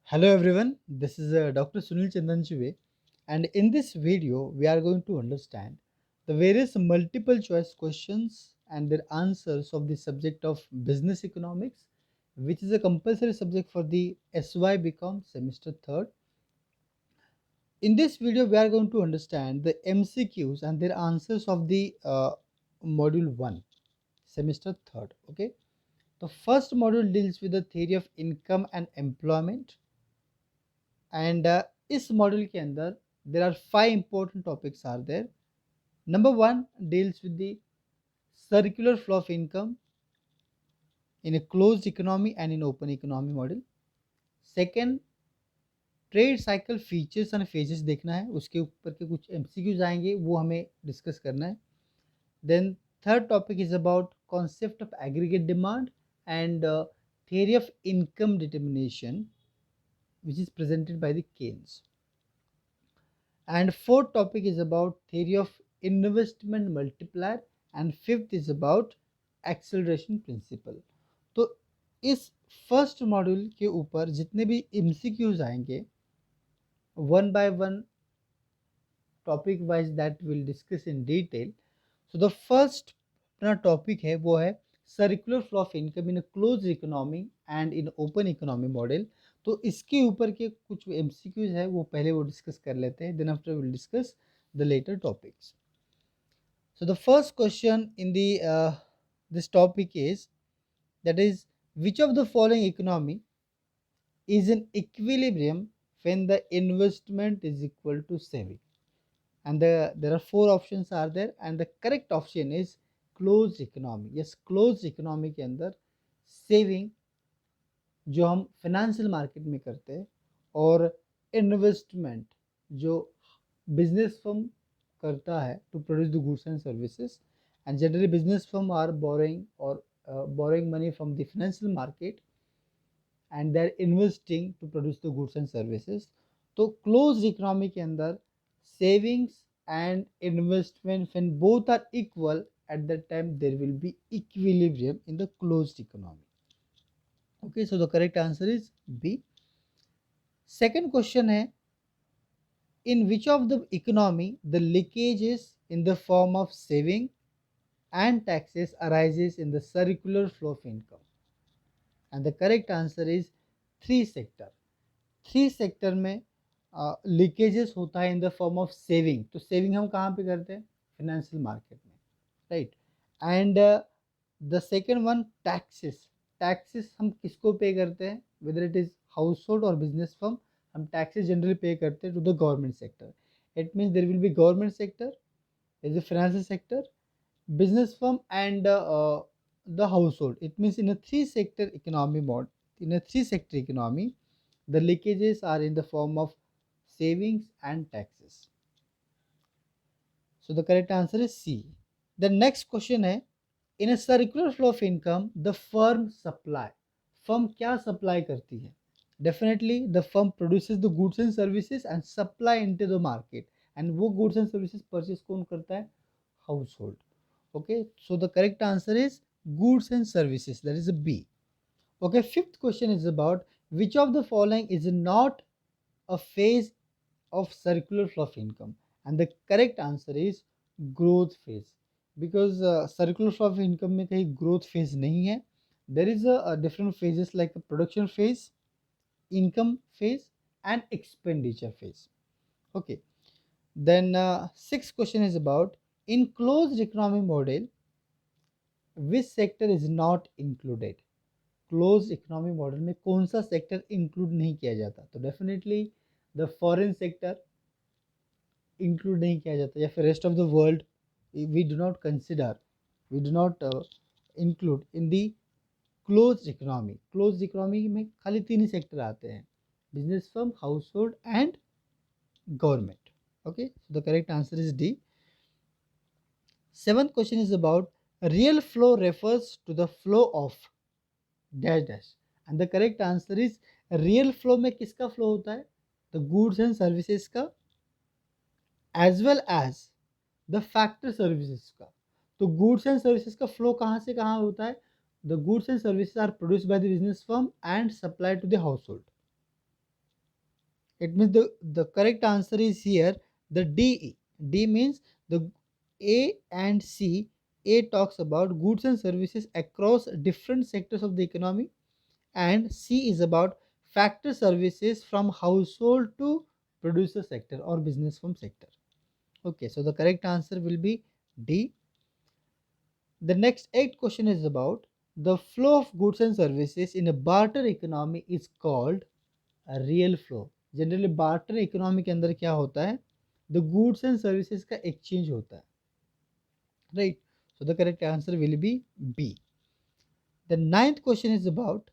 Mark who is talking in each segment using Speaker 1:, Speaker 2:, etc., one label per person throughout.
Speaker 1: Hello everyone, this is Dr. Sunil Chandanchive, and in this video we are going to understand the various multiple choice questions and their answers of the subject of business economics, which is a compulsory subject for the SY BCom semester 3rd. In this video we are going to understand the MCQs and their answers of the module 1 semester 3rd. Okay, the first module deals with the theory of income and employment. And इस module के अंदर there are 5 important topics are there. Number 1 deals with the circular flow of income in a closed economy and in open economy model. Second, trade cycle features and phases देखना है, उसके ऊपर के कुछ MCQs आएंगे वो हमें डिस्कस करना है. Then third topic is about concept of aggregate demand and theory of income determination, which is presented by the Keynes. And fourth topic is about theory of investment multiplier and fifth is about acceleration principle. तो इस first module के ऊपर जितने भी MCQs आएंगे one by one topic wise that will discuss in detail. So the first अपना topic है वो है circular flow of income in close economy and in open economy model. तो इसके ऊपर के कुछ एमसीक्यूज है वो पहले वो डिस्कस कर लेते हैं, then after will discuss the later topics. So the first question in the this topic is, that is, which of the following economy is in equilibrium when the investment is equal to saving? And there are four options are there, and the correct option is closed economy. Yes, closed economy के अंदर saving जो हम financial market में करते हैं और investment जो business firm करता है to produce the goods and services. And generally business firm are borrowing और borrowing money from the financial market and they are investing to produce the goods and services. तो close economy के अंदर savings and investment when both are equal at that time there will be equilibrium in the closed economy. Okay, so the correct answer is B. Second question है, in which of the economy the leakages in the form of saving and taxes arises in the circular flow of income? And the correct answer is three sector. Three sector में leakages होता है in the form of saving. तो saving हम कहाँ पे करते हैं? Financial market में, right. And the second one taxes. Taxes हम किसको पे करते हैं? Whether it is household और बिजनेस फर्म, हम टैक्सेस जनरली पे करते हैं to the government sector. It means there will be government sector, is a financial sector, business firm and the household. It means in a three sector economy mode, in a three sector economy, the leakages are in the form of savings and taxes. So the correct answer is C. The next question है, in a circular flow of income the firm supply. Firm क्या supply करती है? Definitely the firm produces the goods and services and supply into the market. And वो goods and services purchase कौन करता है? Household. Okay, so the correct answer is goods and services, that is a B. Okay, fifth question is about which of the following is not a phase of circular flow of income, and the correct answer is growth phase. Because circular flow of income में कहीं growth phase नहीं है. There is a different phases like a production phase, income phase and expenditure phase. Okay, then sixth question is about, in closed economy model which sector is not included? Close economy model में कौन सा sector include नहीं किया जाता? तो definitely the foreign sector include नहीं किया जाता, या फिर rest of the world we do not consider, we do not include in the close economy. Close economy में खाली तीन ही सेक्टर आते हैं, business firm, household and government. Okay, so the correct answer is D. Seventh question is about real flow refers to the flow of dash dash. And the correct answer is real flow में किसका flow होता है? The goods and services का as well as the factor services का. तो goods and services का flow कहाँ से कहाँ होता है? The goods and services are produced by the business firm and supply to the household. It means the correct answer is here the D. D means the A and C. A talks about goods and services across different sectors of the economy, and C is about factor services from household to producer sector or business firm sector. Okay, so the correct answer will be D. The next 8 question is about the flow of goods and services in a barter economy is called a real flow. Generally barter economy के अंदर क्या होता है, the goods and services का exchange होता है, right. So the correct answer will be B. The ninth question is about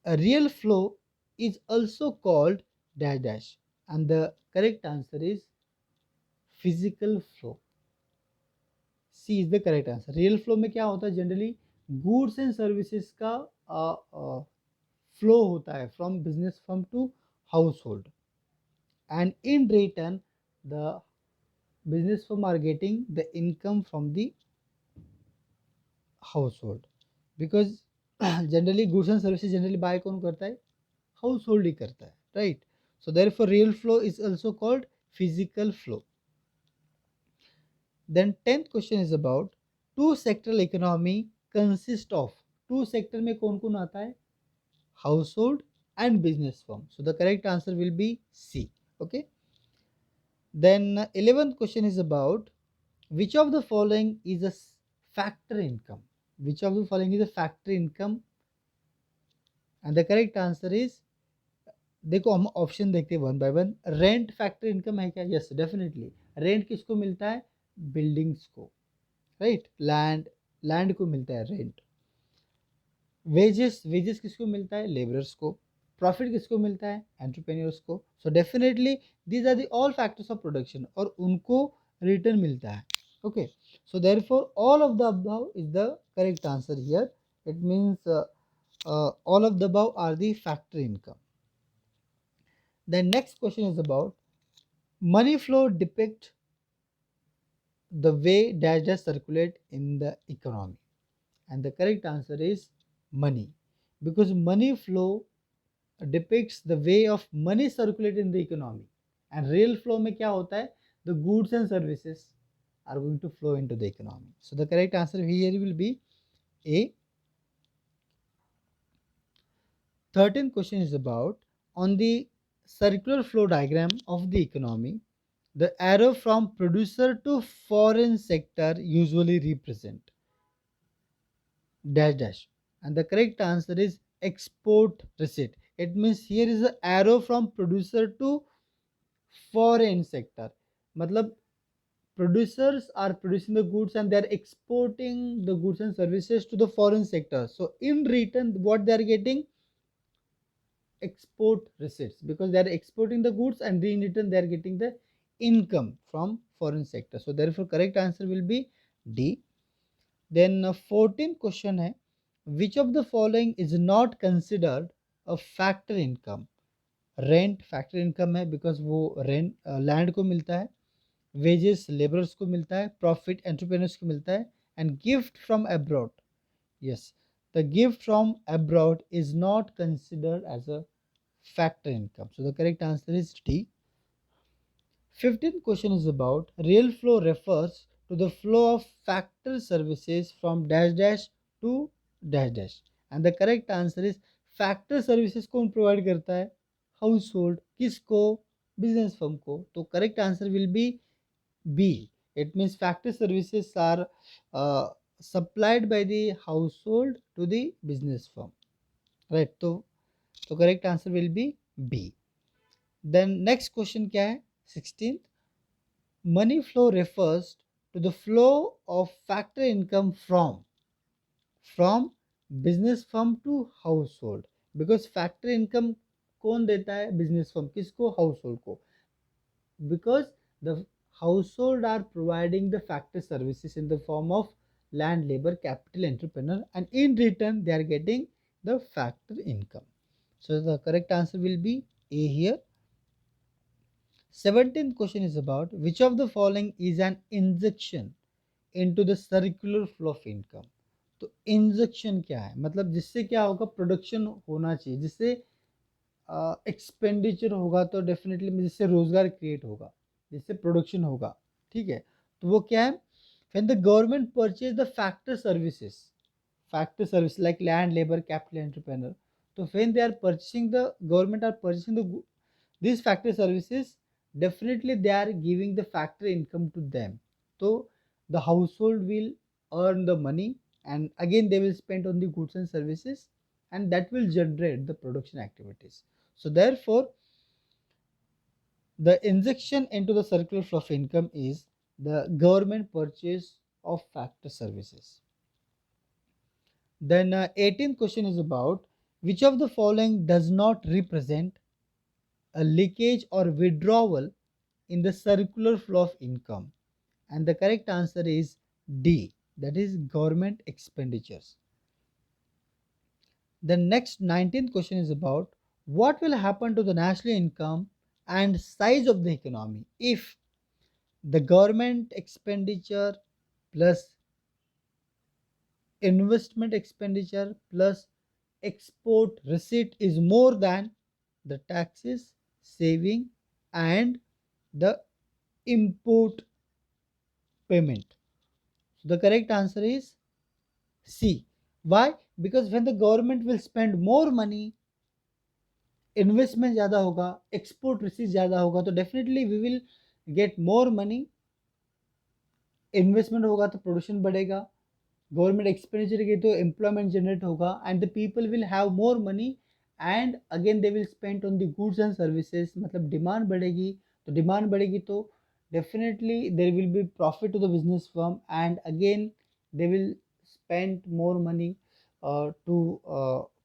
Speaker 1: a real flow is also called dash dash, and the correct answer is physical flow. C is the correct answer. Real flow में क्या होता है, generally goods and services का flow होता है from business firm to household, and in return the business firm are getting the income from the household, because generally goods and services generally buy कौन करता है, household ही करता है, right. So therefore real flow is also called physical flow. Then 10th question is about two sectoral economy consist of, two sector में कौन कौन आता है, household and business firm. So the correct answer will be C. Okay. Then 11th question is about which of the following is a factor income. Which of the following is a factor income? And the correct answer is, देखो हम option देखते हैं one by one. Rent factor income है क्या? Yes definitely. Rent किसको मिलता है? Buildings को, राइट. लैंड को मिलता है रेंट. वेजेस वेजेस किसको मिलता है? लेबरर्स को. प्रॉफिट किसको मिलता है? एंटरप्रेन्योर्स को. So definitely these are the all factors of production, और उनको रिटर्न मिलता है. Okay, so therefore all of the above is the correct answer here. It means all of the above are the factor income. The next question is about money flow depict the way dash dash circulate in the economy, and the correct answer is money, because money flow depicts the way of money circulate in the economy, and real flow में क्या होता है, the goods and services are going to flow into the economy. So the correct answer here will be A. 13th question is about on the circular flow diagram of the economy, the arrow from producer to foreign sector usually represent dash dash, and the correct answer is export receipt. It means here is the arrow from producer to foreign sector. मतलब producers are producing the goods and they are exporting the goods and services to the foreign sector. So in return what they are getting, export receipts, because they are exporting the goods and in return they are getting the income from foreign sector. So therefore correct answer will be D. Then 14th question है, which of the following is not considered a factor income. Rent factor income है, because वो rent land को मिलता है. Wages labourers को मिलता है. Profit entrepreneurs को मिलता है. And gift from abroad, yes, the gift from abroad is not considered as a factor income. So the correct answer is D. 15th question is about real flow refers to the flow of factor services from dash dash to dash dash, and the correct answer is factor services कौन provide करता है? Household. किसको? Business firm को. तो correct answer will be B. It means factor services are supplied by the household to the business firm, right. तो correct answer will be B. Then next question क्या है? 16th, money flow refers to the flow of factor income from business firm to household, because factor income कौन देता है? Business firm. किसको? Household को. because the household are providing the factor services in the form of land, labor, capital, entrepreneur, and in return they are getting the factor income. So the correct answer will be A here. 17th question is about which of the following is an injection into the circular flow of income. तो injection क्या है? मतलब जिससे क्या होगा? Production होना चाहिए, जिससे एक्सपेंडिचर होगा तो डेफिनेटली जिससे रोजगार क्रिएट होगा, जिससे प्रोडक्शन होगा, ठीक है। तो वो क्या है, when the government purchase the factor service like land, labor, capital, entrepreneur. So when they are purchasing, the government are purchasing these factor services, definitely they are giving the factor income to them. So the household will earn the money, and again they will spend on the goods and services, and that will generate the production activities. So therefore, the injection into the circular flow of income is the government purchase of factor services. Then 18th question is about which of the following does not represent a leakage or withdrawal in the circular flow of income, and the correct answer is D, that is government expenditures. The next 19th question is about what will happen to the national income and size of the economy if the government expenditure plus investment expenditure plus export receipt is more than the taxes, saving, and the import payment. So the correct answer is C. Why? Because when the government will spend more money, investment ज़्यादा होगा, export receive ज़्यादा होगा, तो definitely we will get more money. Investment होगा तो production बढ़ेगा, government expenditure की तो एम्प्लॉयमेंट जनरेट होगा, and the people will have more money, and again they will spend on the goods and services, मतलब डिमांड बढ़ेगी। तो डिमांड बढ़ेगी तो definitely there will be profit to the business firm, and again they will spend more money to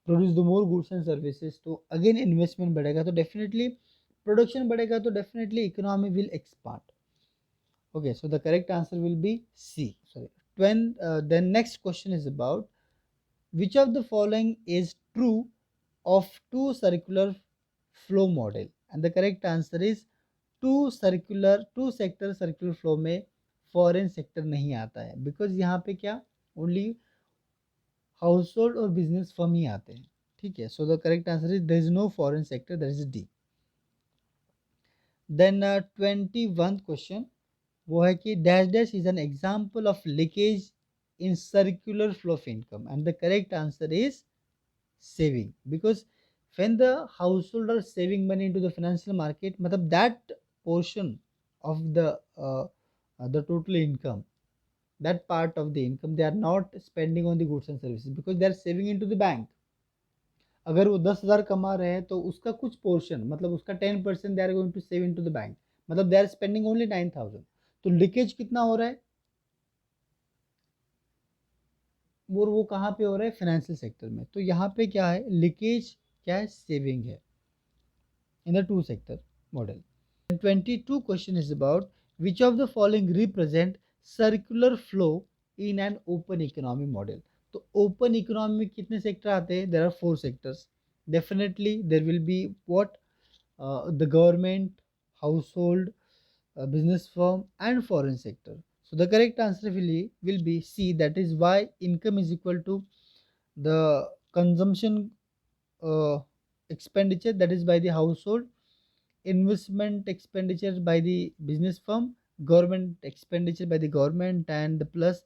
Speaker 1: produce the more goods and services. तो again investment बढ़ेगा तो definitely production बढ़ेगा, तो definitely economy will expand. Okay, so the correct answer will be C. Sorry. The next question is about which of the following is true of two circular flow model, and the correct answer is two sector circular flow में foreign sector नहीं आता है, because यहाँ पे क्या only household और business firm ही आते हैं, ठीक है। So the correct answer is there is no foreign sector, that is D. Then 21st question वो है कि dash dash is an example of leakage in circular flow of income, and the correct answer is saving, because when the household are saving money into the financial market, matlab that portion of the total income, that part of the income they are not spending on the goods and services because they are saving into the bank. अगर वो 10,000 कमा रहे हैं तो उसका कुछ portion, मतलब उसका 10% they are going to save into the bank, मतलब दे आर स्पेंडिंग ओनली 9,000। तो लीकेज कितना हो रहा है, वो कहाँ पे हो रहा है, फाइनेंशियल सेक्टर में। तो यहाँ पे क्या है, लीकेज क्या है, सेविंग है in the two sector model. 22 question is about which of the following represent circular flow in an open economy model. तो ओपन इकोनॉमी में कितने सेक्टर आते हैं, there are 4 sectors. Definitely there will be what, the government, household, business firm, and foreign sector. So the correct answer will be C, that is why income is equal to the consumption expenditure, that is by the household, investment expenditure by the business firm, government expenditure by the government, and the plus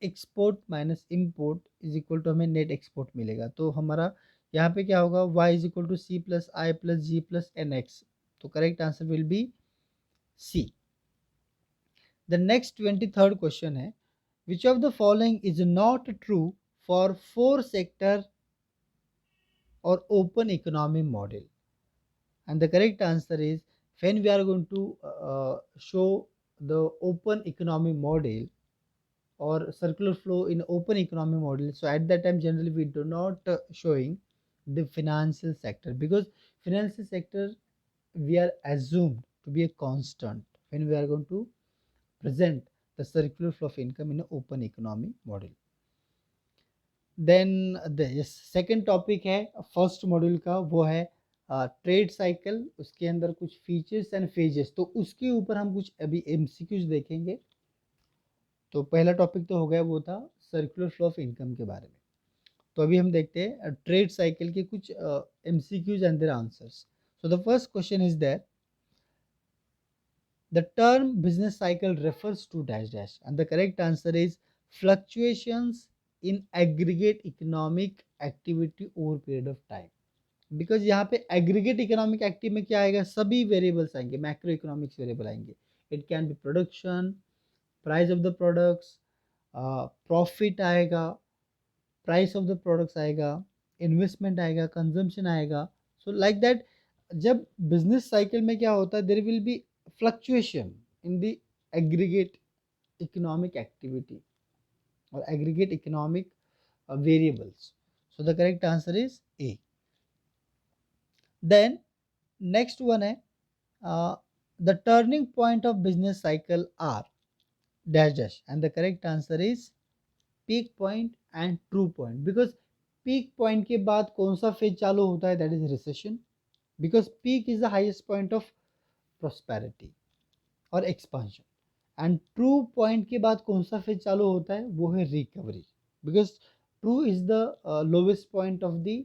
Speaker 1: export minus import is equal to हमें net export मिलेगा। तो हमारा यहाँ पे क्या होगा, y is equal to C plus I plus G plus N X. तो correct answer will be C. The next 23rd question है which of the following is not true for 4 sector or open economy model, and the correct answer is when we are going to show the open economy model or circular flow in open economy model, so at that time generally we do not showing the financial sector, because financial sector we are assumed to be a constant when we are going to present the circular flow of income in an open economy model. Then the second topic है first module का, वो है trade cycle, उसके अंदर कुछ features and phases, तो उसके ऊपर हम कुछ अभी एमसीक्यूज देखेंगे। तो पहला टॉपिक तो हो गया, वो था सर्कुलर फ्लो ऑफ इनकम के बारे में। तो अभी हम देखते हैं ट्रेड साइकिल के कुछ MCQs and their answers. So the first question is there. The term business cycle refers to dash dash, and the correct answer is fluctuations in aggregate economic activity over period of time. Because यहाँ पे aggregate economic active में क्या आएगा, सभी variables आएंगे, macroeconomics variable आएंगे. It can be production, price of the products, profit आएगा, price of the products आएगा, इन्वेस्टमेंट आएगा, कंजम्पशन आएगा. सो लाइक दैट जब बिजनेस साइकिल में क्या होता है, there will be fluctuation in the aggregate economic activity और aggregate economic variables. So the correct answer is A. Then next one है the turning point of business cycle are dash dash, and the correct answer is peak point and true point. Because peak point के बाद कौन सा phase चालू होता है, that is recession. Because peak is the highest point of prosperity और expansion. And true point के बाद कौन सा फेज चालू होता है, वो है recovery. Because true is the lowest point of the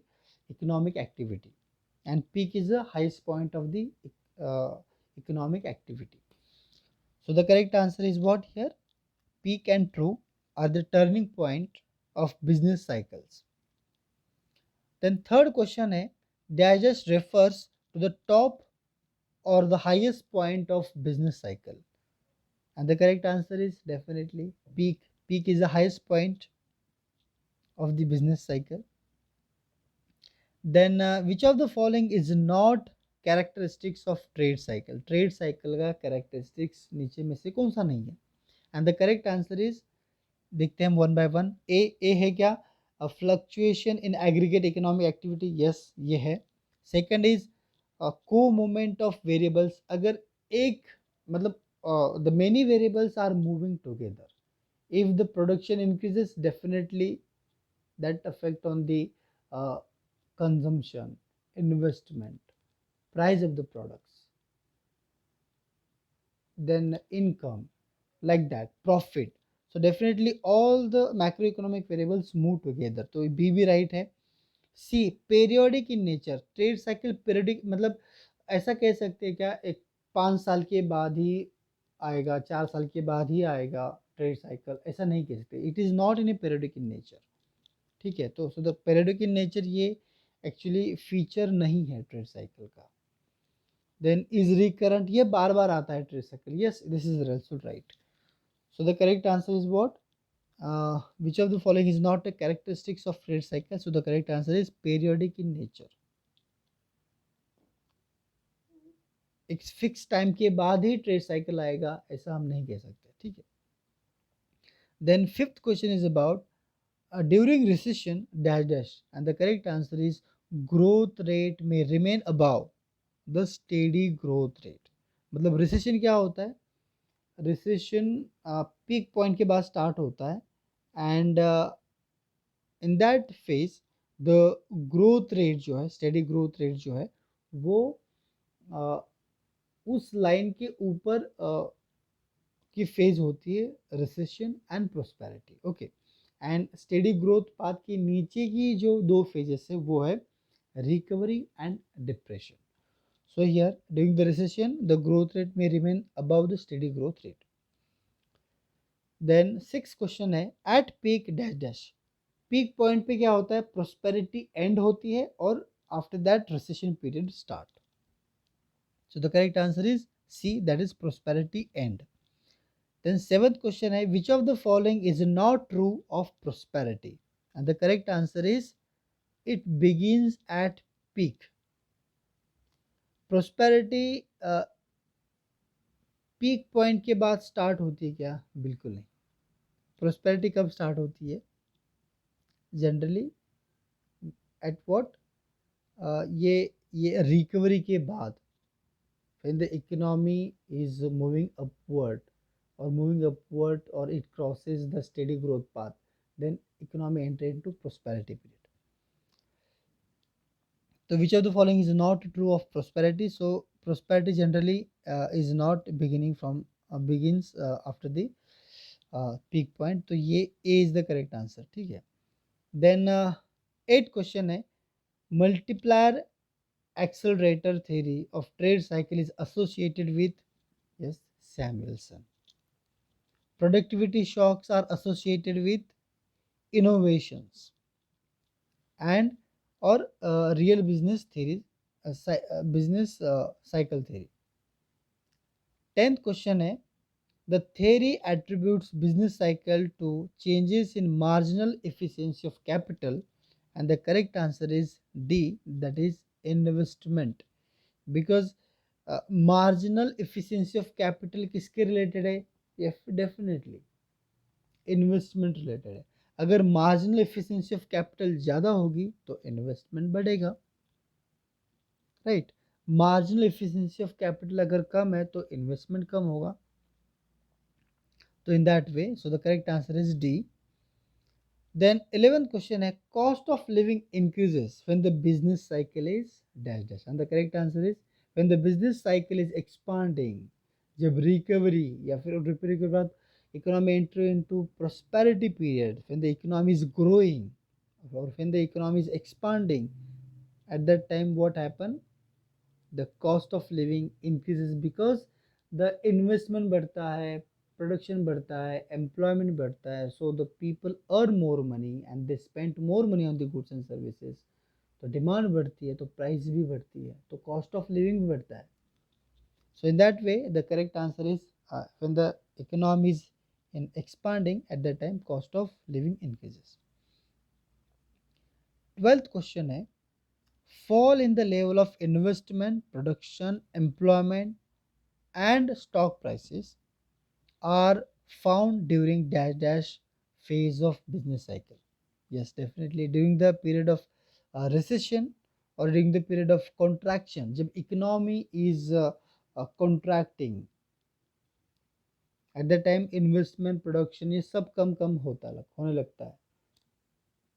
Speaker 1: economic activity and peak is the highest point of the economic activity. So the correct answer is what here? Peak and true are the turning point of business cycles. Then third question है, digest refers to the top or the highest point of business cycle, and the correct answer is definitely peak. Peak is the highest point of the business cycle. Then which of the following is not characteristics of trade cycle? Trade cycle का characteristics नीचे में से कौन सा नहीं है? And the correct answer is, देखते हैं one by one. A है क्या? A fluctuation in aggregate economic activity. Yes, ये है. Second is a co-movement of variables. अगर एक मतलब the many variables are moving together. If the production increases, definitely that affect on the consumption, investment, price of the products, then income, like that, profit. So definitely all the macroeconomic variables move together. तो B भी right है. C periodic in nature. Trade cycle periodic मतलब ऐसा कह सकते हैं क्या, एक 5 साल के बाद ही आएगा, 4 साल के बाद ही आएगा ट्रेड साइकिल, ऐसा नहीं कह सकते. It is not in A periodic in nature. ठीक है, तो so the periodic in nature ये एक्चुअली फीचर नहीं है ट्रेड साइकिल का. देन इज रिकरेंट, ये बार बार आता है trade cycle. Yes, this is also right. So the correct answer is what? which of the following is not a characteristics of trade cycle? So the correct answer is periodic in nature. एक fix time के बाद ही trade cycle आएगा ऐसा हम नहीं कह सकते. ठीक है. Then fifth question is about during recession dash dash, and the correct answer is growth rate may remain above the steady growth rate. मतलब रिसेशन क्या होता है, रिसेशन पीक पॉइंट के बाद स्टार्ट होता है and in that phase the growth rate जो है, स्टेडी ग्रोथ रेट जो है वो उस लाइन के ऊपर की फेज होती है recession and prosperity. Okay. And steady growth path के नीचे की जो दो फेजेस है वो है recovery and depression. So here during the recession the growth rate में remain above the steady growth rate. Then six question है, at peak dash dash. Peak point पे क्या होता है, प्रोस्पेरिटी एंड होती है और after that recession period start. So the correct answer is C, that is prosperity and. Then seventh question है, which of the following is not true of prosperity? And the correct answer is it begins at peak. Prosperity peak point के बाद start होती है क्या? बिल्कुल नहीं. prosperity कब start होती है? जनरली एट व्हाट, ये रिकवरी के बाद, when the economy is moving upward or it crosses the steady growth path, then economy enter into prosperity period. So which of the following is not true of prosperity? So prosperity generally is not beginning from begins after the peak point. तो ये A is the correct answer. ठीक है. Then eight question है, multiplier accelerator theory of trade cycle is associated with, yes, Samuelson. Productivity shocks are associated with innovations and or real business theories, business cycle theory. 10th question है, the theory attributes business cycle to changes in marginal efficiency of capital, and the correct answer is D, that is investment. Because marginal efficiency of capital किसके related है? ये definitely investment related है. अगर marginal efficiency of capital ज़्यादा होगी तो investment बढ़ेगा, right. Marginal efficiency of capital अगर कम है तो इन्वेस्टमेंट कम होगा. तो इन that way, so the correct answer is D. Then 11th question है, cost of living increases when the business cycle is dash dash, and the correct answer is when the business cycle is expanding. जब recovery या फिर recovery के बाद economy enter into prosperity period, when the economy is growing or when the economy is expanding, at that time what happen? The cost of living increases because the investment बढ़ता है, production बढ़ता है, employment बढ़ता है, so the people earn more money and they spend more money on the goods and services. तो demand बढ़ती है तो प्राइस भी बढ़ती है, तो कॉस्ट ऑफ लिविंग भी बढ़ता है. So in that way the correct answer is when the economy is in expanding, at that time cost of living increases. 12th question है, fall in the level of investment, production, employment and stock prices are found during dash dash phase of business cycle. Yes, definitely during the period of recession or during the period of contraction, जब economy is contracting, at that time investment, production ये सब कम कम होने लगता है.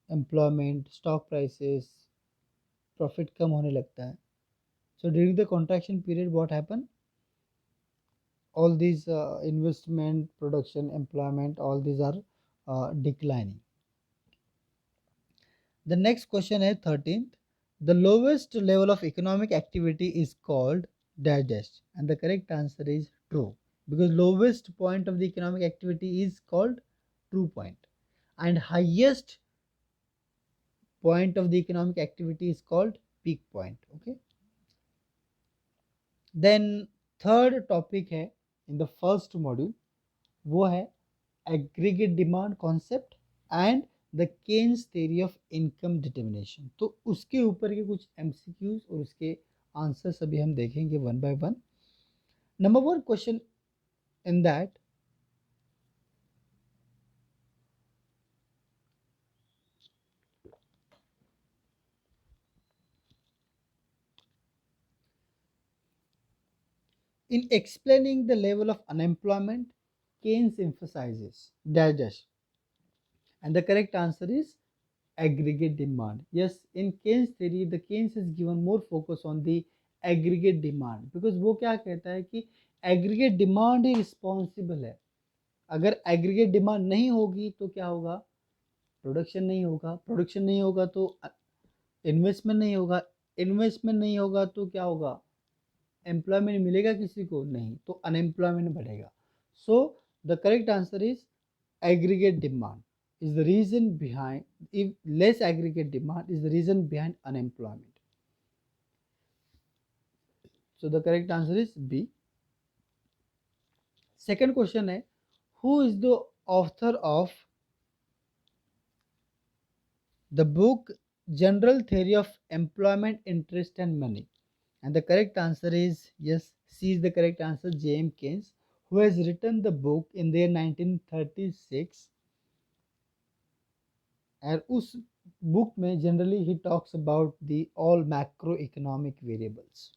Speaker 1: Employment, stock prices, profit कम होने लगता है. So during the contraction period what happen? All these investment, production, employment, all these are declining. The next question is 13th. The lowest level of economic activity is called dash dash, and the correct answer is true, because lowest point of the economic activity is called true point, and highest point of the economic activity is called peak point. Okay. Then third topic है in the first module, वो है aggregate demand concept and the Keynes theory of income determination. तो उसके ऊपर के कुछ MCQs और उसके आंसर्स अभी हम देखेंगे one by one. Number one question in that, in explaining the level of unemployment, Keynes emphasizes dash dash, and the correct answer is aggregate demand. Yes, in Keynes theory, the Keynes has given more focus on the aggregate demand, because वो क्या कहता है कि aggregate demand ही responsible है. अगर aggregate demand नहीं होगी तो क्या होगा? प्रोडक्शन नहीं होगा, प्रोडक्शन नहीं होगा तो इन्वेस्टमेंट नहीं होगा, इन्वेस्टमेंट नहीं होगा तो क्या होगा? एम्प्लॉयमेंट मिलेगा किसी को? नहीं, तो अनएम्प्लॉयमेंट बढ़ेगा. So the correct answer is aggregate demand is the reason behind, if less aggregate demand is the reason behind unemployment. So the correct answer is B. Second question है, who is the author of the book General Theory of Employment, Interest and Money? And the correct answer is yes, C is the correct answer, J.M. Keynes, who has written the book in the year 1936. And उस book में generally he talks about the all macroeconomic variables.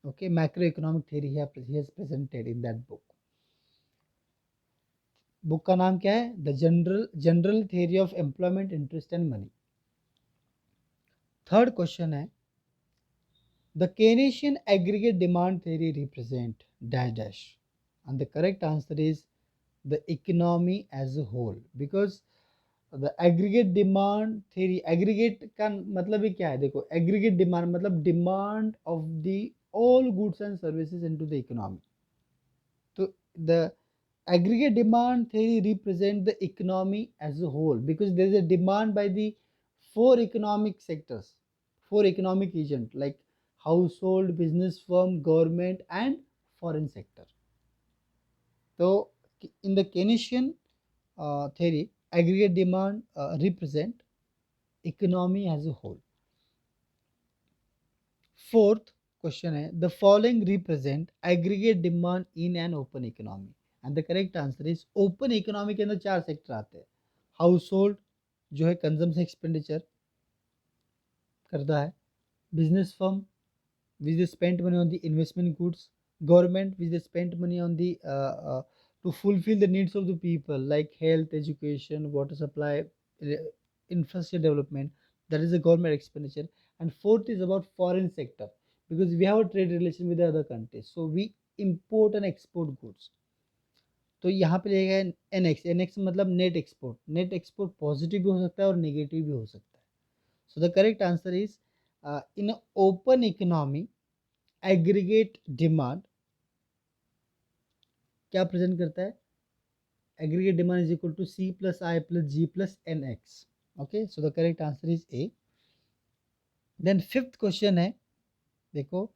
Speaker 1: Okay, macroeconomic theory he has presented in that book. Book का नाम क्या है? The general theory of employment, interest and money. Third question है, the Keynesian aggregate demand theory represent dash dash, and the correct answer is the economy as a whole, because the aggregate demand theory, aggregate का मतलब ही क्या है, देखो aggregate demand मतलब demand of the all goods and services into the economy. तो the aggregate demand theory represent the economy as a whole because there is a demand by the four economic sectors, four economic agents like household, business firm, government and foreign sector. So in the Keynesian theory, aggregate demand represent economy as a whole. Fourth question है, the following represent aggregate demand in an open economy, and the correct answer is open economy के अंदर चार sector आते हैं. House जो है consumption expenditure करता है, business firm which the spent money on the investment goods, government which the spent money on the to fulfill the needs of the people like health, education, water supply, infrastructure development, that is the government expenditure. And fourth is about foreign sector because we have a trade relation with the other countries, so we import and export goods. तो यहाँ पे रहेगा NX, NX मतलब net export. Net export positive भी हो सकता है और नेगेटिव भी हो सकता है. So the correct answer is in open economy aggregate demand क्या प्रेजेंट करता है, aggregate demand is equal to C plus I plus G plus NX. Okay, so the correct answer is A. Then fifth question है, देखो,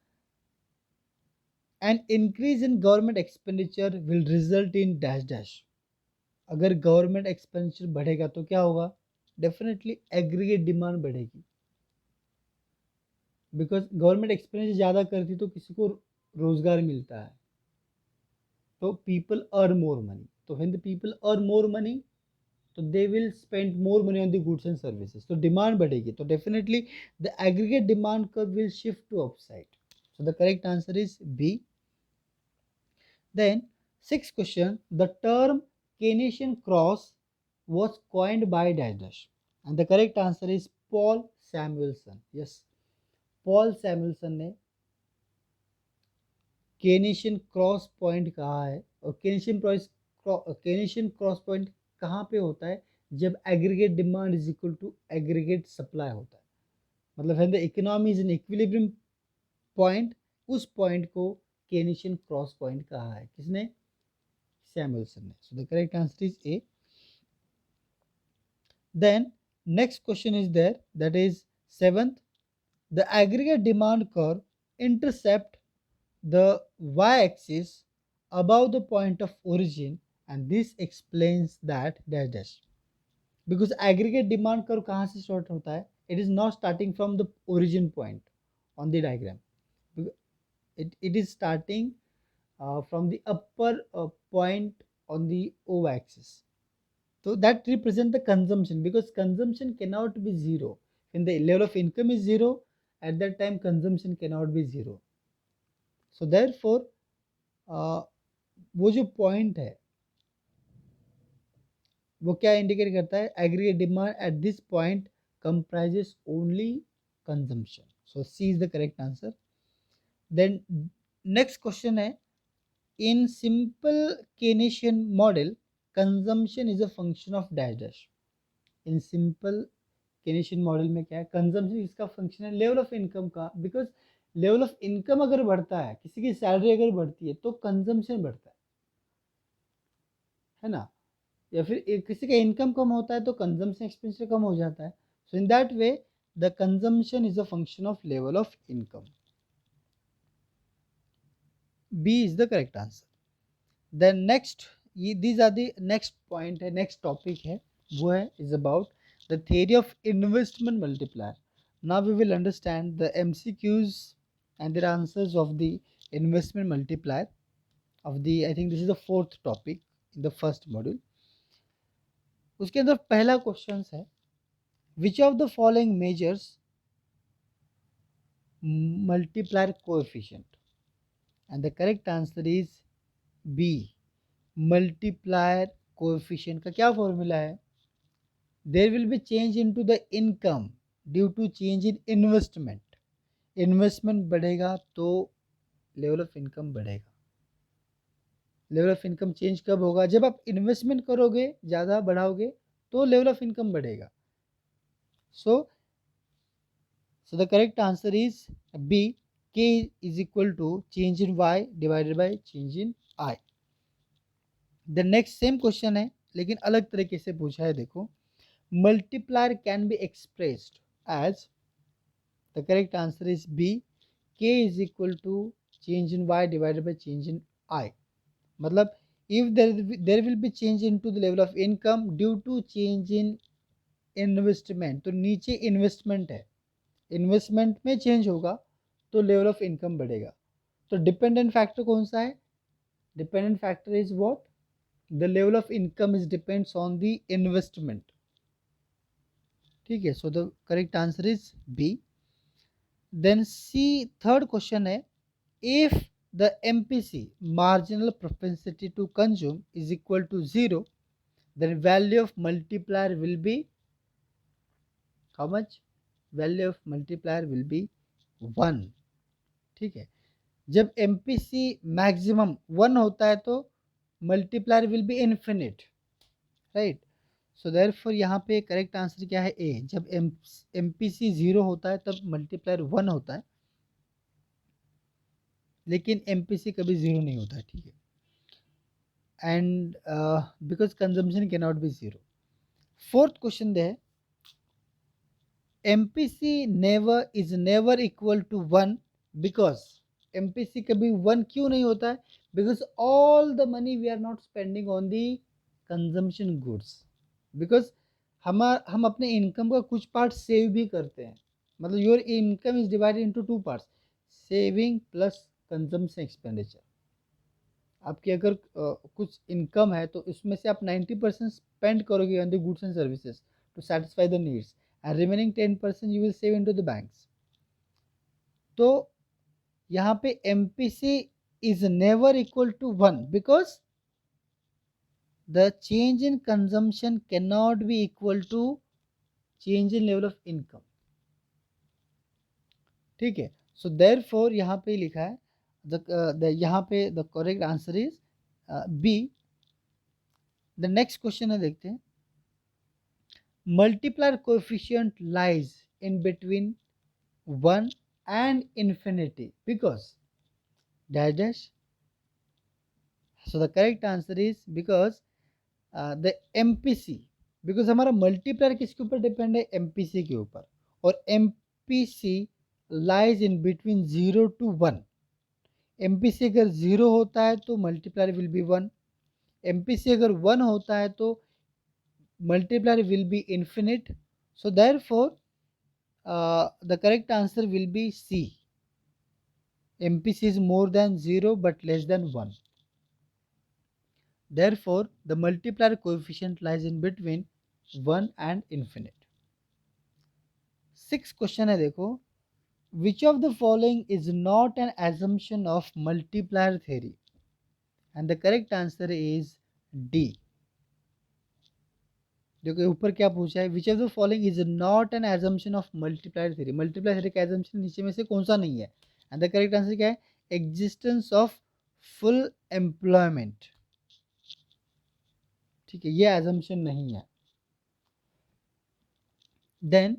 Speaker 1: an increase in government expenditure will result in dash dash. अगर government expenditure बढ़ेगा तो क्या होगा, definitely aggregate demand बढ़ेगी because government expenditure ज़्यादा करती तो किसी को रोजगार मिलता है, तो पीपल अर्न मोर मनी. तो when the people earn more money तो they will spend more money on the goods and services, तो डिमांड बढ़ेगी. तो definitely the aggregate demand curve will shift to upside. So the correct answer is B. Then sixth question, the term Keynesian cross was coined by dash dash, and the correct answer is Paul Samuelson. Yes, Paul Samuelson ने केनेशियन cross point कहा है. और केनेशियन cross point कहाँ पे होता है, जब aggregate demand is equal to aggregate supply होता है, मतलब when the economy is in equilibrium point, उस पॉइंट को केनेशियन क्रॉस पॉइंट कहा है. किसने, सैमुएल्सन ने. So the correct answer is A. Then next question is there, that is seventh, the aggregate demand curve intercept the y-axis above the point of origin, and this explains that dash dash. Because aggregate demand curve कहाँ से start होता है, it is not starting from the origin point on the diagram. It is starting from the upper point on the o-axis. So that represent the consumption because consumption cannot be zero. When the level of income is zero, at that time consumption cannot be zero. So therefore वो जो point है वो क्या indicate करता है, aggregate demand at this point comprises only consumption. So C is the correct answer. Then next question है, in simple Keynesian model consumption is a function of dash dash. In simple Keynesian model में क्या है, consumption इसका function है level of income का. Because level of income अगर बढ़ता है, किसी की सैलरी अगर बढ़ती है तो कंजम्पशन बढ़ता है ना, या फिर किसी का इनकम कम होता है तो कंजम्पशन एक्सपेंडिचर कम हो जाता है. So in that way the consumption is a function of level of income. B is the correct answer. Then next, ये these are the next point है, नेक्स्ट टॉपिक है, वो है is about the theory of investment multiplier. Now we will understand the MCQs and their answers of the investment multiplier of the, I think this is the fourth topic in the first module. उसके अंदर पहला question है, which of the following measures multiplier coefficient, and the correct answer is B. multiplier coefficient का क्या formula है, there will be change into the income due to change in investment. Investment बढ़ेगा तो level of income बढ़ेगा. Level of income change कब होगा, जब आप इन्वेस्टमेंट करोगे, ज़्यादा बढ़ाओगे तो लेवल ऑफ इनकम बढ़ेगा. So the correct answer is B, k is equal to change in y divided by change in i. The next same question है लेकिन अलग तरीके से पूछा है. देखो, multiplier can be expressed as, the correct answer is B, k is equal to change in y divided by change in i. मतलब if there will be change into the level of income due to change in investment, तो नीचे investment है, investment में change होगा तो level of income बढ़ेगा. तो dependent factor कौन सा है? Dependent factor is what? The level of income is depends on the investment. ठीक है, so the correct answer is B. Then C, third question है, if the MPC marginal propensity to consume is equal to 0, then value of multiplier will be how much? Value of multiplier will be 1. ठीक है, जब MPC maximum 1 होता है तो multiplier will B infinite, right. So therefore यहाँ पे correct answer क्या है? ए. जब MPC 0 होता है तब मल्टीप्लायर 1 होता है, लेकिन MPC कभी 0 नहीं होता है. ठीक है, and because consumption can not be 0. Fourth question they है, MPC is never equal to 1 because MPC कभी 1 क्यों नहीं होता है? Because all the money we are not spending on the consumption goods. Because हम अपने इनकम का कुछ पार्ट सेव भी करते हैं. मतलब your income is divided into 2 parts, saving plus consumption expenditure. आपकी अगर कुछ इनकम है तो इसमें से आप 90% स्पेंड करोगे on the goods and services to satisfy the needs, and remaining 10% you will save into the banks. तो यहाँ पे MPC is never equal to 1 because the change in consumption can not be equal to change in level of income. ठीक है, so therefore यहाँ पे लिखा है यहाँ पे the correct answer is B. The next question है, देखते हैं. Multiplier coefficient lies in between 1 and infinity because dash dash. So the correct answer is because the MPC, because हमारा मल्टीप्लायर किसके ऊपर डिपेंड है? MPC के ऊपर. और MPC lies in between 0 to 1. MPC अगर 0 होता है तो मल्टीप्लायर विल बी 1. MPC अगर 1 होता है तो multiplier will B infinite. So therefore the correct answer will be C. MPC is more than 0 but less than 1. Therefore, the multiplier coefficient lies in between 1 and infinite. Sixth question है, देखो, which of the following is not an assumption of multiplier theory? And the correct answer is D. देखो ऊपर क्या पूछा है, विच of the following is not an assumption of multiplier theory. Multiplier theory का assumption नीचे में से कौन सा नहीं है? एंड द करेक्ट आंसर क्या है? Existence of full employment. ठीक है, ये एजम्पशन नहीं है. देन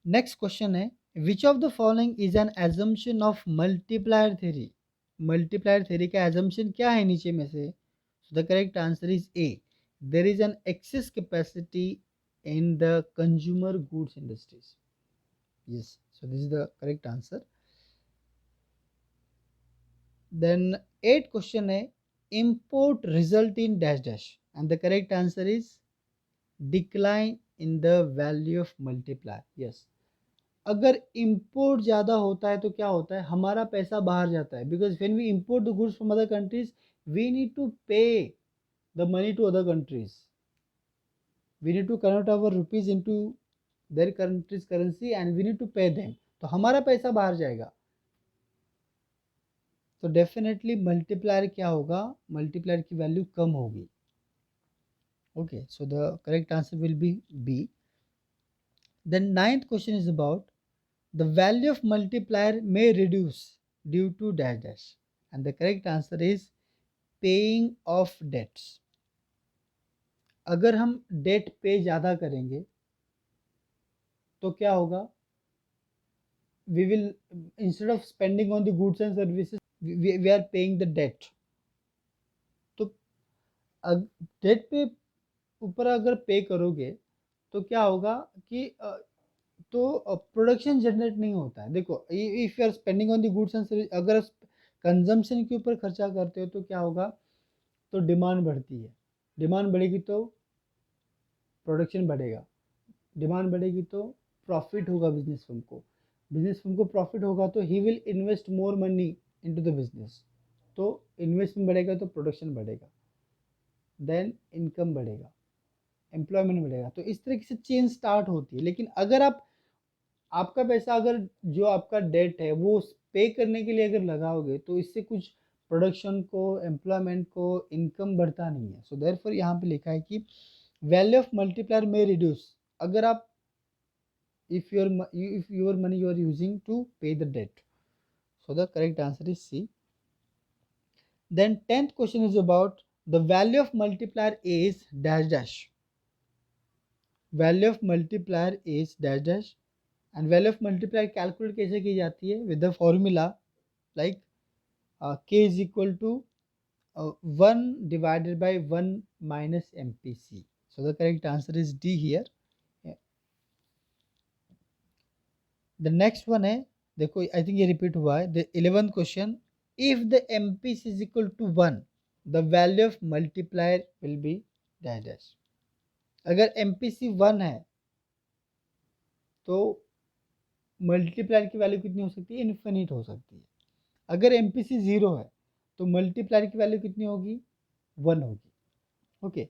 Speaker 1: नेक्स्ट क्वेश्चन है, विच of the following is an assumption of multiplier theory. Multiplier theory का एजम्पशन क्या है नीचे में से? The correct answer is A. There is an excess capacity in the consumer goods industries. Yes, so this is the correct answer. Then 8th question है, import result in dash dash, and the correct answer is decline in the value of multiplier. Yes, अगर import ज़्यादा होता है तो क्या होता है? हमारा पैसा बाहर जाता है. Because when we import the goods from other countries, we need to pay the money to other countries. We need to convert our rupees into their country's currency and we need to pay them. तो हमारा पैसा बाहर जाएगा. तो definitely multiplier क्या होगा? Multiplier की value कम होगी. Okay, so the correct answer will be B. Then 9th question is about the value of multiplier may reduce due to dash dash, and the correct answer is paying off debts. अगर हम date पे ज़्यादा करेंगे तो क्या होगा, we will, instead of spending on the goods and services, we are paying the debt. तो date पे ऊपर अगर पे करोगे तो क्या होगा कि तो प्रोडक्शन जनरेट नहीं होता है। देखो, if you are spending on the goods and service, अगर कंजम्पशन के ऊपर खर्चा करते हो तो क्या होगा, तो डिमांड बढ़ती है। डिमांड बढ़ेगी तो प्रोडक्शन बढ़ेगा, डिमांड बढ़ेगी तो प्रॉफिट होगा बिजनेस फर्म को, बिजनेस फर्म को प्रॉफिट होगा तो he will invest more money into the business. तो इन्वेस्टमेंट बढ़ेगा तो प्रोडक्शन बढ़ेगा, देन इनकम बढ़ेगा, एम्प्लॉयमेंट बढ़ेगा। तो इस तरीके से चेन स्टार्ट होती है। लेकिन अगर आप, आपका पैसा अगर जो आपका डेट है वो पे करने के लिए अगर लगाओगे तो इससे कुछ प्रोडक्शन को, एम्प्लॉयमेंट को, इनकम बढ़ता नहीं है। सो देयरफॉर यहाँ पे लिखा है कि वैल्यू ऑफ मल्टीप्लायर में रिड्यूस, अगर आप, if your money you are using to pay the debt. So the correct answer is C. Then 10th question is about the value of multiplier is dash dash. Value of multiplier is dash dash, and value of multiplier calculate कैसे की जाती है, with the formula like k is equal to 1 divided by 1 minus MPC. So the correct answer is D here. The next one है, देखो I think ये repeat हुआ है, the 11th question, if the MPC is equal to 1 the value of multiplier will be dash dash. अगर MPC 1 है तो multiplier की value कितनी हो सकती है, इन्फिनिट हो सकती है। अगर MPC 0 है तो मल्टीप्लायर की वैल्यू कितनी होगी, 1 होगी। Okay,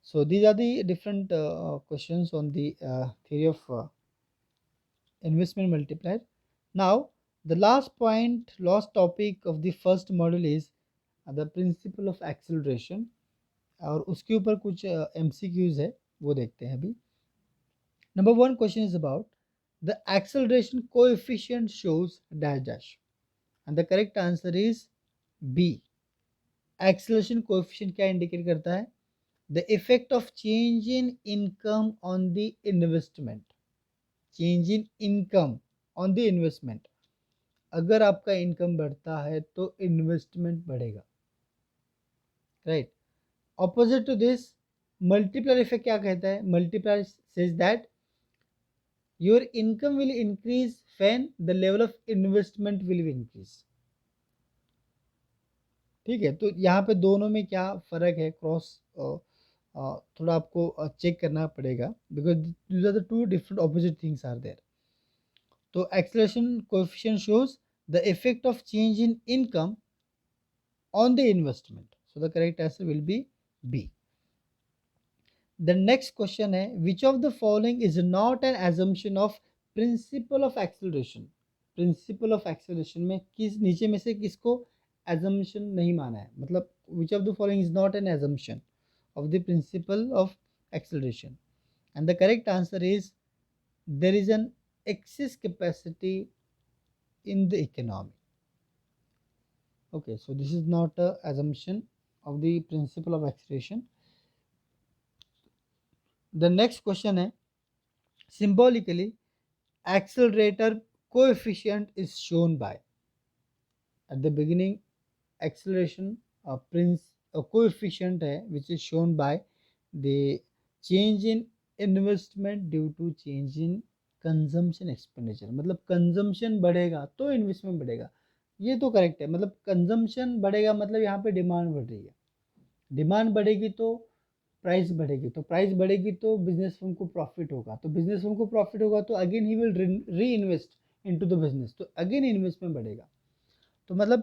Speaker 1: so these are the different questions on the theory of investment multiplier. Now, the last point, last topic of the first module is the principle of acceleration, और उसके ऊपर कुछ MCQs है वो देखते हैं अभी। Number 1 question is about the acceleration coefficient shows dash dash, and the correct answer is B. Acceleration coefficient क्या इंडिकेट करता है, the effect of change in income on the investment, change in income on the investment. अगर आपका income बढ़ता है तो investment बढ़ेगा, right. Opposite to this multiplier effect क्या कहता है, multiplier says that your income will increase when the level of investment will be increase. ठीक है, तो यहाँ पे दोनों में क्या फ़र्क है, क्रॉस थोड़ा आपको चेक करना पड़ेगा, because these are the two different opposite things are there. तो acceleration coefficient shows the effect of change in income on the investment. So the correct answer will be B. The next question है, which of the following is not an assumption of principle of acceleration? Principle of acceleration में किस नीचे में से किसको assumption नहीं माना है, मतलब which of the following is not an assumption of the principle of acceleration? And the correct answer is there is an excess capacity in the economy. Okay, so this is not a assumption of the principle of acceleration. The next question है, symbolically accelerator coefficient is shown by, at the beginning acceleration coefficient है which is shown by the change in investment due to change in consumption expenditure। मतलब consumption बढ़ेगा तो investment बढ़ेगा, ये तो correct है। मतलब कंजम्पशन बढ़ेगा मतलब यहाँ पे डिमांड बढ़ रही है, डिमांड बढ़ेगी तो प्राइस बढ़ेगी, तो प्राइस बढ़ेगी तो बिजनेस फर्म को प्रॉफिट होगा, तो बिजनेस फर्म को प्रॉफिट होगा तो again he will reinvest into the business, तो अगेन इन्वेस्टमेंट बढ़ेगा। तो मतलब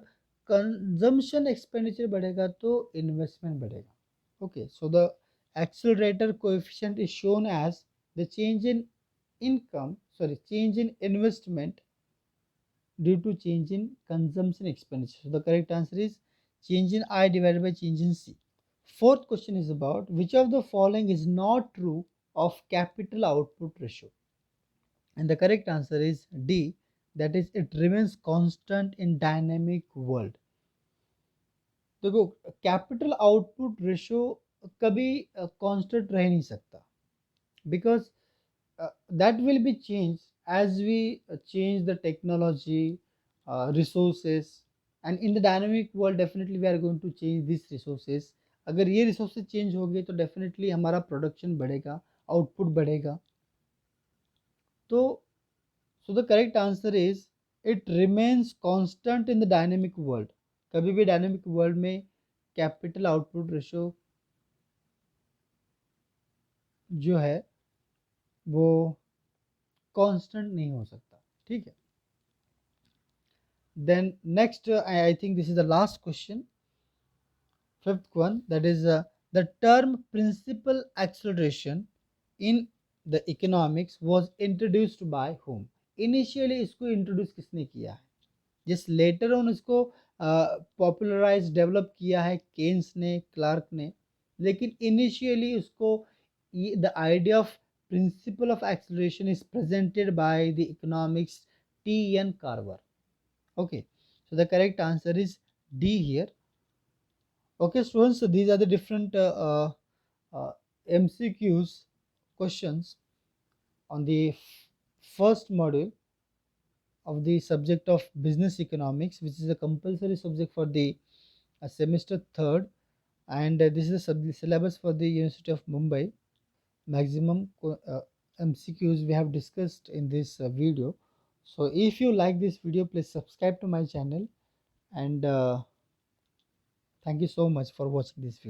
Speaker 1: कंजम्पशन एक्सपेंडिचर बढ़ेगा तो इन्वेस्टमेंट बढ़ेगा। Okay, so the accelerator coefficient is shown as the change in income, sorry change in investment due to change in consumption expenditure. So the correct answer is change in I divided by change in C. Fourth question is about which of the following is not true of capital output ratio, and the correct answer is D, that is it remains constant in dynamic world। देखो, capital output ratio कभी constant रह नहीं सकता, because that will be changed as we change the technology, resources, and in the dynamic world definitely we are going to change these resources. अगर ये resources change हो गए तो डेफिनेटली हमारा प्रोडक्शन बढ़ेगा, आउटपुट बढ़ेगा। तो सो the correct answer is it remains constant in the dynamic world. कभी भी डायनेमिक वर्ल्ड में कैपिटल आउटपुट रेशो जो है वो कांस्टेंट नहीं हो सकता। ठीक है, then next I think this is the last question, fifth one, that is the term principal acceleration in the economics was introduced by whom? Initially इसको इंट्रोड्यूस किसने किया है? जिस लेटर ऑन इसको पॉपुलराइज डेवलप किया है केन्स ने, Clark ने, लेकिन इनिशियली उसको the idea of principle of acceleration is presented by the economics T N Carver. Okay, so the correct answer is D here. Okay, students, so these are the different MCQs questions on the first module of the subject of business economics, which is a compulsory subject for the semester third, and this is the syllabus for the University of Mumbai. Maximum MCQs we have discussed in this video. So if you like this video, please subscribe to my channel, and thank you so much for watching this video.